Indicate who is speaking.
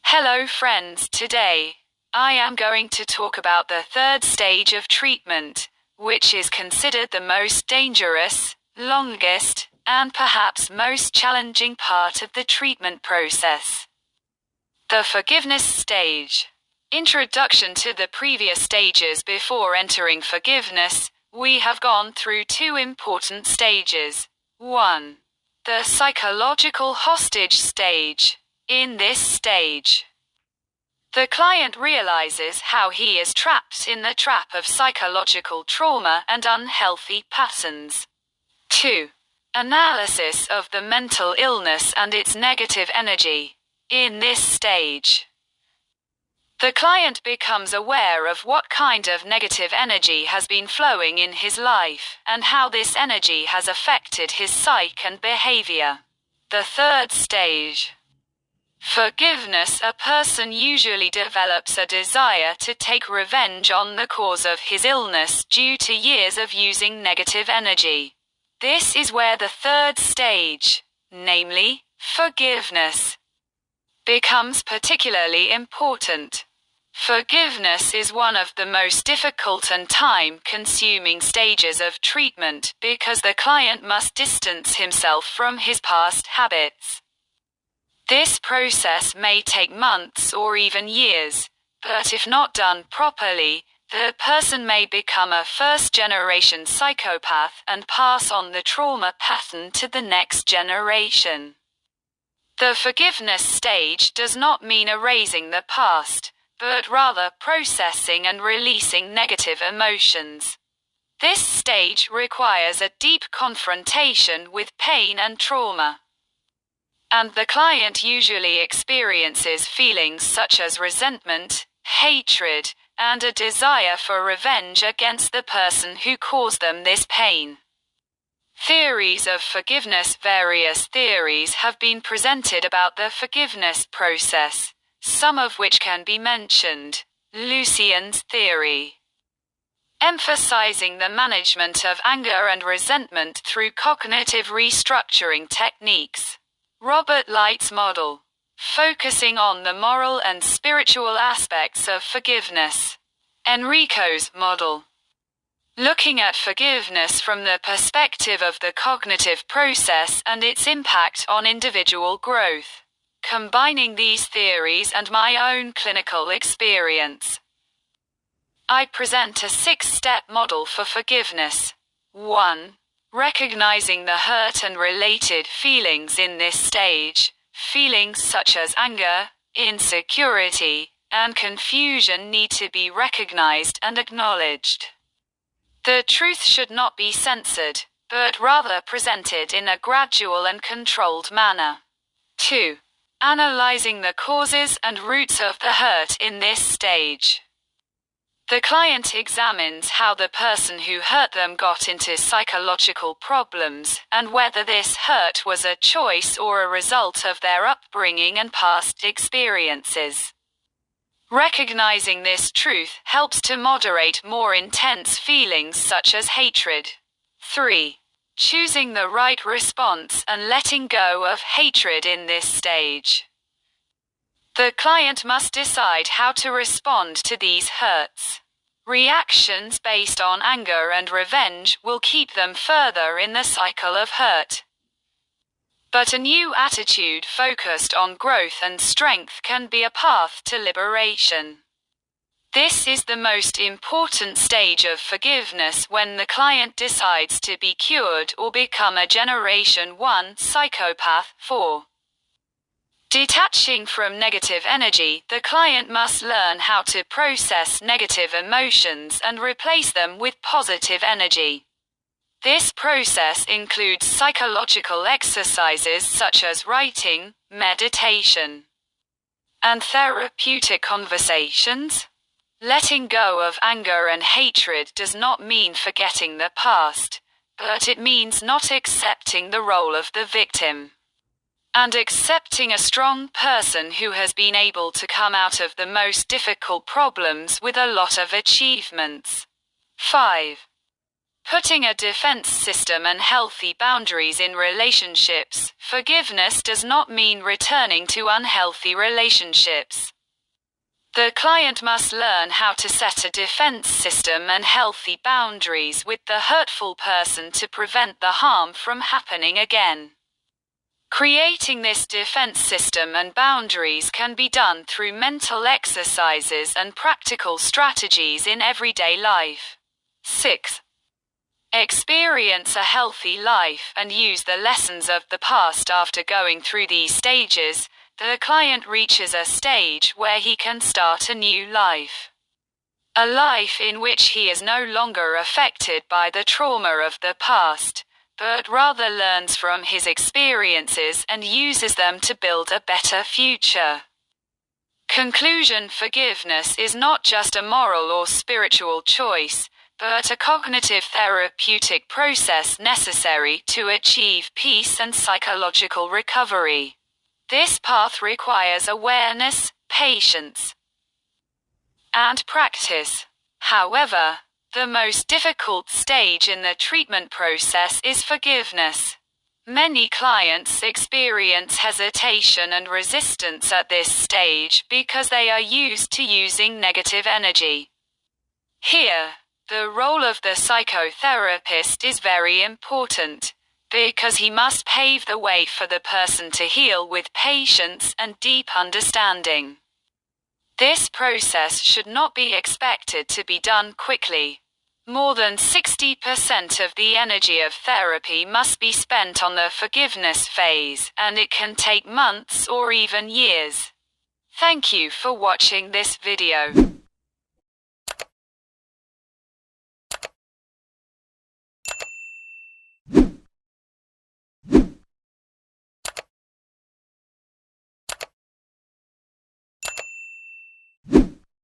Speaker 1: Hello friends, today I am going to talk about the third stage of treatment, which is considered the most dangerous, longest, and perhaps most challenging part of the treatment process. The forgiveness stage. Introduction to the previous stages. Before entering forgiveness, we have gone through two important stages. 1. The psychological hostage stage. In this stage, the client realizes how he is trapped in the trap of psychological trauma and unhealthy patterns. 2. Analysis of the mental illness and its negative energy. In this stage, the client becomes aware of what kind of negative energy has been flowing in his life, and how this energy has affected his psyche and behavior. The third stage. Forgiveness. A person usually develops a desire to take revenge on the cause of his illness due to years of using negative energy. This is where the third stage, namely, forgiveness, becomes particularly important. Forgiveness is one of the most difficult and time-consuming stages of treatment because the client must distance himself from his past habits. This process may take months or even years, but if not done properly, the person may become a first-generation psychopath and pass on the trauma pattern to the next generation. The forgiveness stage does not mean erasing the past, but rather processing and releasing negative emotions. This stage requires a deep confrontation with pain and trauma, and the client usually experiences feelings such as resentment, hatred, and a desire for revenge against the person who caused them this pain. Theories of forgiveness. Various theories have been presented about the forgiveness process, some of which can be mentioned. Lucian's theory, emphasizing the management of anger and resentment through cognitive restructuring techniques. Robert Light's model, focusing on the moral and spiritual aspects of forgiveness. Enrico's model, looking at forgiveness from the perspective of the cognitive process and its impact on individual growth. Combining these theories and my own clinical experience, I present a 6-step model for forgiveness. 1. Recognizing the hurt and related feelings in this stage. Feelings such as anger, insecurity, and confusion need to be recognized and acknowledged. The truth should not be censored, but rather presented in a gradual and controlled manner. 2. Analyzing the causes and roots of the hurt in this stage. The client examines how the person who hurt them got into psychological problems, and whether this hurt was a choice or a result of their upbringing and past experiences. Recognizing this truth helps to moderate more intense feelings such as hatred. 3. Choosing the right response and letting go of hatred in this stage. The client must decide how to respond to these hurts. Reactions based on anger and revenge will keep them further in the cycle of hurt. But a new attitude focused on growth and strength can be a path to liberation. This is the most important stage of forgiveness when the client decides to be cured or become a Generation 1 psychopath. 4. Detaching from negative energy. The client must learn how to process negative emotions and replace them with positive energy. This process includes psychological exercises such as writing, meditation, and therapeutic conversations. Letting go of anger and hatred does not mean forgetting the past, but it means not accepting the role of the victim, and accepting a strong person who has been able to come out of the most difficult problems with a lot of achievements. 5. Putting a defense system and healthy boundaries in relationships. Forgiveness does not mean returning to unhealthy relationships. The client must learn how to set a defense system and healthy boundaries with the hurtful person to prevent the harm from happening again. Creating this defense system and boundaries can be done through mental exercises and practical strategies in everyday life. 6. Experience a healthy life and use the lessons of the past. After going through these stages, the client reaches a stage where he can start a new life. A life in which he is no longer affected by the trauma of the past, but rather learns from his experiences and uses them to build a better future. Conclusion: forgiveness is not just a moral or spiritual choice, but a cognitive therapeutic process necessary to achieve peace and psychological recovery. This path requires awareness, patience, and practice. However, the most difficult stage in the treatment process is forgiveness. Many clients experience hesitation and resistance at this stage because they are used to using negative energy. Here, the role of the psychotherapist is very important, because he must pave the way for the person to heal with patience and deep understanding. This process should not be expected to be done quickly. More than 60% of the energy of therapy must be spent on the forgiveness phase, and it can take months or even years. Thank you for watching this video.